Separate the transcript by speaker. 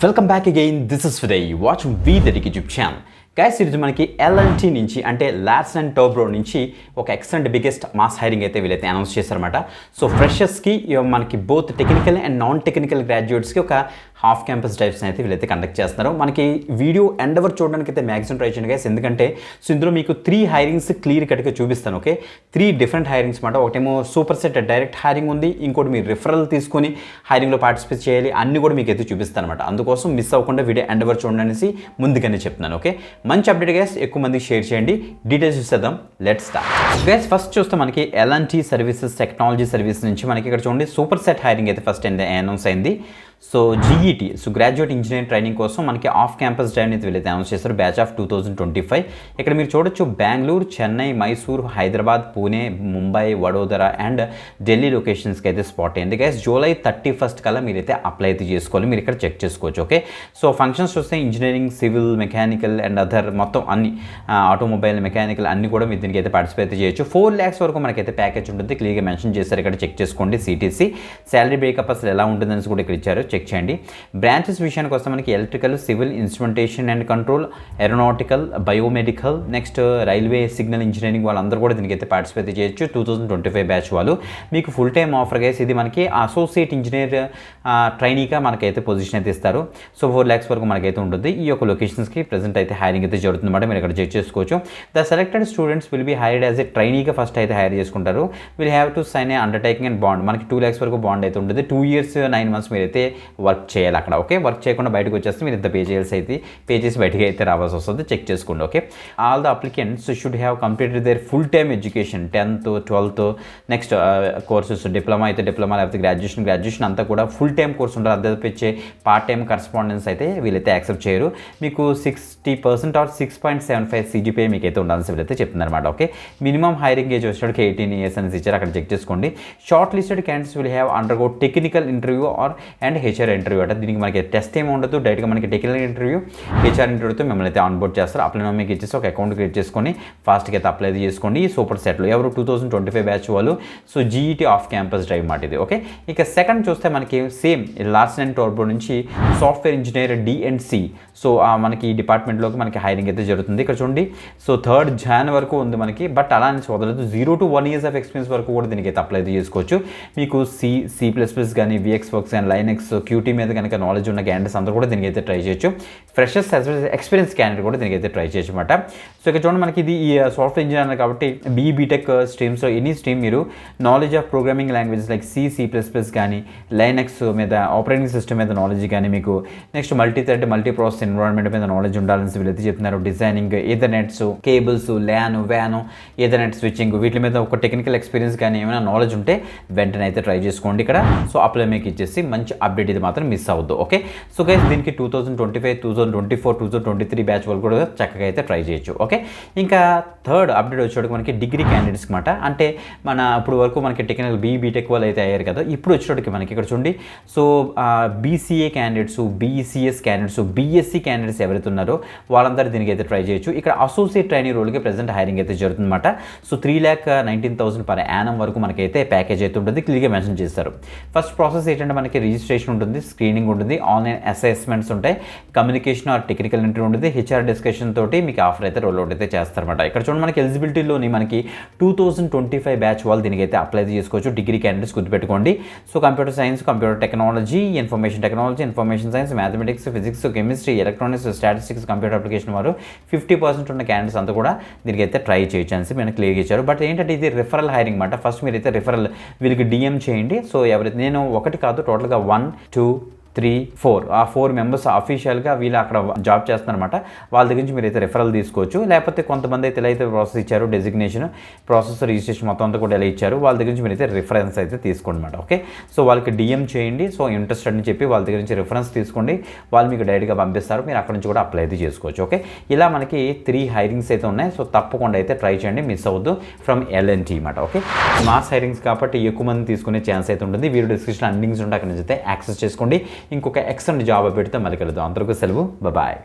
Speaker 1: Welcome back again. This is Vidya watching వి దెడికి YouTube channel. Guys ఈరోజు మనకి L&T నుంచి అంటే లార్సెన్ అండ్ టౌబ్రో నుంచి ఒక ఎక్సలెంట్ బిగ్గెస్ట్ మాస్ హైరింగ్ అయితే వీళ్ళైతే అనౌన్స్ చేశారన్నమాట. సో ఫ్రెషర్స్కి మనకి both technical and non technical గ్రాడ్యుయేట్స్కి ఒక హాఫ్ క్యాంపస్ డ్రైవ్స్ని అయితే వీళ్ళైతే కండక్ట్ చేస్తున్నారు. మనకి వీడియో ఎండ్ అవర్ చూడడానికి అయితే మ్యాక్సిమం ట్రై చేయండి గైస్, ఎందుకంటే సో ఇందులో మీకు 3 హైరింగ్స్ క్లియర్ కట్గా చూపిస్తాను. ఓకే, 3 డిఫరెంట్ హైరింగ్స్ మాట. ఒకటేమో సూపర్ సెట్ డైరెక్ట్ హైరింగ్ ఉంది, ఇంకోటి మీరు రిఫరల్ తీసుకొని హైరింగ్లో పార్టిసిపేట్ చేయాలి, అన్ని కూడా మీకు అయితే చూపిస్తాను అనమాట. అందుకోసం మిస్ అవ్వకుండా వీడియో ఎండ్ అవర్ చూడండి అనేసి ముందుగానే చెప్తున్నాను. ఓకే, మంచి అప్డేట్ గైస్, ఎక్కువ మందికి షేర్ చేయండి. డీటెయిల్స్ చూసేద్దాం, లెట్స్ స్టార్ట్. గైస్ ఫస్ట్ చూస్తే మనకి L&T సర్వీసెస్ టెక్నాలజీ సర్వీస్ నుంచి మనకి ఇక్కడ చూడండి సూపర్ సెట్ హైరింగ్ అయితే ఫస్ట్ అనౌన్స్ అయింది. So GET so graduate engineering training కోసం మనకి ఆఫ్ క్యాంపస్ డ్రైవ్ అయితే వీళ్ళైతే అనౌన్స్ చేస్తారు. Batch of 2025. ఇక్కడ మీరు చూడొచ్చు బెంగళూరు, చెన్నై, మైసూర్, హైదరాబాద్, పూణే, ముంబై, వడోదర అండ్ ఢిల్లీ లొకేషన్స్కి అయితే స్పాట్ అయింది గైస్. జూలై 31 కల్లా మీరైతే అప్లై అయితే చేసుకోవాలి. మీరు ఇక్కడ చెక్ చేసుకోవచ్చు. ఓకే, సో ఫంక్షన్స్ చూస్తే engineering, civil, mechanical and other మొత్తం అన్ని ఆటోమొబైల్, మెకానికల్ అన్ని కూడా మీరు దీనికి అయితే పార్టిసిపేట్ చేయొచ్చు. 4 lakhs వరకు మనకైతే ప్యాకేజ్ ఉంటుంది, క్లియర్గా మెన్షన్ చేశారు. ఇక్కడ చెక్ చేసుకోండి. CTC శాలరీ బ్రేకప్ అసలు ఎలా ఉంటుందని కూడా ఇక్కడ ఇచ్చారు, చెక్ చేయండి. బ్రాంచెస్ విషయానికి వస్తే మనకి electrical, civil, instrumentation and control, aeronautical, biomedical, next railway, signal engineering వాళ్ళందరూ కూడా దీనికి అయితే పార్టిసిపేట్ చేయొచ్చు. 2025 బ్యాచ్ వాళ్ళు. మీకు ఫుల్ టైమ్ ఆఫర్ గైస్. ఇది మనకి అసోసియేట్ ఇంజనీర్ ట్రైనీగా మనకైతే పొజిషన్ అయితే ఇస్తారు. సో 4 lakhs వరకు మనకైతే ఉంటుంది. ఈ యొక్క లొకేషన్స్కి ప్రెసెంట్ అయితే హైరింగ్ అయితే జరుగుతుందన్నమాట. మీరు ఇక్కడ చెక్ చేసుకోవచ్చు. The selected students will be hired as a ట్రైనీగా ఫస్ట్ అయితే హైర్ చేసుకుంటారు. Will have to sign a undertaking and bond. మనకి 2 lakhs వరకు బాండ్ అయితే ఉంటుంది. 2 years 9 months మీరైతే వర్క్ చేయాలి అక్కడ. ఓకే, వర్క్ చేయకుండా బయటకు వచ్చేస్తే మీరు ఇంత పే చేసి బయటకి అయితే రావాల్సి వస్తుంది. చెక్ చేసుకోండి. Okay, all the applicants should have completed there full time education 10th, 12th, next courses diploma అయితే డిప్లొమా, లేకపోతే గ్రాడ్యుయేషన్ అంతా కూడా ఫుల్ టైమ్ కోర్స్ ఉంటుంది. అద్దె ఇచ్చే పార్ట్ టైమ్ కరస్పాండెన్స్ అయితే వీళ్ళైతే యాక్సెప్ట్ చేయరు. మీకు 60% ఆర్ 6.75 CGPA మీకు అయితే ఉండాల్సి వీళ్ళైతే చెప్తున్నారు అనమాట. ఓకే, మినిమం హైరింగ్ ఏజ్ వచ్చేటికి 18 years అనేసి ఇచ్చారు. అక్కడ చెక్ చేసుకోండి. Shortlisted candidates will have undergo technical interview or and HR interview అంటే దీనికి మనకి టెస్ట్ ఏమి ఉండదు, డైరెక్ట్గా మనకి టెక్నికల్ ఇంటర్వ్యూ, HR ఇంటర్వ్యూతో మిమ్మల్ని అయితే ఆన్బోర్డ్ చేస్తారు. అప్లై మీకు ఇచ్చేసి ఒక అకౌంట్ క్రియేట్ చేసుకొని ఫాస్ట్గా అయితే అప్లై చేసుకోండి. ఈ సూపర్ సెట్లో ఎవరు 2025 బ్యాచ్ వాళ్ళు. So GET off campus drive మాట ఇది. ఓకే, ఇక సెకండ్ చూస్తే మనకి సేమ్ లార్సెన్ అండ్ టౌబ్రో నుంచి సాఫ్ట్వేర్ ఇంజనీర్ D&C. సో మనకి ఈ డిపార్ట్మెంట్లోకి మనకి హైరింగ్ అయితే జరుగుతుంది. ఇక్కడ చూడండి. సో 3rd Jan వరకు ఉంది మనకి, బట్ అలా అని వదలదు. 0 to 1 years ఆఫ్ ఎక్స్పీరియన్స్ వరకు కూడా దీనికి అయితే అప్లై చేసుకోవచ్చు. మీకు C++ కానీ, VX వర్క్స్ కానీ, లైనెక్స్, QT మీద కనుక నాలెడ్జ్ ఉన్న క్యాండిడేట్స్ అందరూ కూడా దీనికి అయితే ట్రై చేయొచ్చు. ఫ్రెషర్స్ ఎక్స్పీరియన్స్ క్యాండిడేట్ కూడా దీనికి అయితే ట్రై చేయొచ్చు అనమాట. సో ఇక్కడ చూడండి మనకి ఇది ఈ సాఫ్ట్వేర్ ఇంజనీర్ కాబట్టి BTech స్ట్రీమ్స్లో ఎనీ స్ట్రీమ్ మీరు knowledge of programming languages like C++ కానీ, లైనెక్స్ మీద, ఆపరేటింగ్ సిస్టమ్ మీద నాలెడ్జ్ కానీ, మీకు next multi thread, multi process environment మీద నాలెడ్జ్ ఉండాలని వీళ్ళైతే చెప్తున్నారు. Designing, ethernets, cables, LAN, WAN, ethernet switching వీటి మీద ఒక టెక్నికల్ ఎక్స్పీరియన్స్ కానీ ఏమైనా నాలెడ్జ్ ఉంటే వెంటనే అయితే ట్రై చేసుకోండి ఇక్కడ. సో అప్లై మీకు ఇచ్చేసి మంచి అప్డేట్ ఇది మాత్రం మిస్ అవ్వద్దు. ఓకే, సో గైస్ దీనికి 2025, 2024, 2023 బ్యాచ్ వాళ్ళు కూడా చక్కగా అయితే ట్రై చేయొచ్చు. ఓకే, ఇంకా థర్డ్ అప్డేట్ వచ్చేటప్పుడు మనకి డిగ్రీ క్యాండిడేట్స్ అనమాట. అంటే మన ఇప్పుడు వరకు మనకి టెక్నికల్ BTech వాళ్ళు అయితే అయ్యారు కదా, ఇప్పుడు వచ్చేటప్పటికి మనకి ఇక్కడ చూడండి. So BCA candidates, BCS candidates, BSc candidates ఎవరైతే ఉన్నారో వాళ్ళందరూ దీనికి అయితే ట్రై చేయొచ్చు. ఇక్కడ అసోసియేట్ ట్రైనింగ్ రోల్కి ప్రెసెంట్ హైరింగ్ అయితే జరుగుతుందన్నమాట. సో 3,19,000 per annum వరకు మనకైతే ప్యాకేజ్ అయితే ఉంటుంది, క్లియర్గా మెన్షన్ చేస్తారు. ఫస్ట్ ప్రాసెస్ ఏంటంటే మనకి రిజిస్ట్రేషన్ ఉంటుంది, స్క్రీనింగ్ ఉంటుంది, ఆన్లైన్ అసెస్మెంట్స్ ఉంటాయి, కమ్యూనికేషన్ ఆర్ టెక్నికల్ ఇంటర్వ్యూ ఉంటుంది, HR డిస్కషన్ తోటి మీకు ఆఫర్ అయితే రోల్ అవుట్ అయితే చేస్తారన్నమాట. ఇక్కడ చూడండి మనకి ఎలిజిబిలిటీలోని మనకి 2025 బ్యాచ్ వాళ్ళు దీనికి అయితే అప్లై చేసుకోవచ్చు. డిగ్రీ క్యాండిడేట్స్ గుర్తుపెట్టుకోండి. So computer science, computer technology, information technology, information science, mathematics, physics, chemistry, electronics, statistics, computer application వారు 50% ఉన్న క్యాండిడేట్స్ అంతా కూడా దీనికి అయితే ట్రై చేయొచ్చు అని మేము క్లియర్గా ఇచ్చారు. బట్ ఏంటంటే ఇది రిఫరల్ హైరింగ్ అనమాట. ఫస్ట్ మీరైతే రిఫరల్ వీళ్ళకి DM చేయండి. సో ఎవరైతే నేను ఒకటి కాదు టోటల్గా 1, 2, 3, 4 ఆ 4 members అఫీషియల్గా వీళ్ళు అక్కడ జాబ్ చేస్తున్నారన్నమాట. వాళ్ళ దగ్గర నుంచి మీరైతే రిఫరల్ తీసుకోవచ్చు. లేకపోతే కొంతమంది అయితే ఎలా అయితే ప్రాసెస్ ఇచ్చారు, డెసిగ్నేషన్ ప్రాసెస్, రిజిస్ట్రేషన్ మొత్తం అంతా కూడా ఎలా ఇచ్చారు, వాళ్ళ దగ్గర నుంచి మీరైతే రిఫరెన్స్ అయితే తీసుకోండి అనమాట. ఓకే, సో వాళ్ళకి DM చేయండి. సో ఇంట్రెస్టెడ్ అని చెప్పి వాళ్ళ దగ్గర నుంచి రిఫరెన్స్ తీసుకోండి. వాళ్ళు మీకు డైరెక్ట్గా పంపిస్తారు, మీరు అక్కడ నుంచి కూడా అప్లై అయితే చేసుకోవచ్చు. ఓకే, ఇలా మనకి 3 హైరింగ్స్ అయితే ఉన్నాయి. సో తప్పకుండా అయితే ట్రై చేయండి, మిస్ అవ్వద్దు. ఫ్రమ్ L&T అనమాట. ఓకే, మాస్ హైరింగ్స్ కాబట్టి ఎక్కువ మంది తీసుకునే ఛాన్స్ అయితే ఉంటుంది. వీడియో డిస్క్రిప్షన్ అన్ని లింక్స్ ఉంటే అక్కడ నుంచి అయితే యాక్సెస్ చేసుకోండి. ఇంకొక ఎక్సలెంట్ జాబ్ పెడితే మళ్ళీ కలుద్దాం. అందరికీ సెలవు, బాయ్.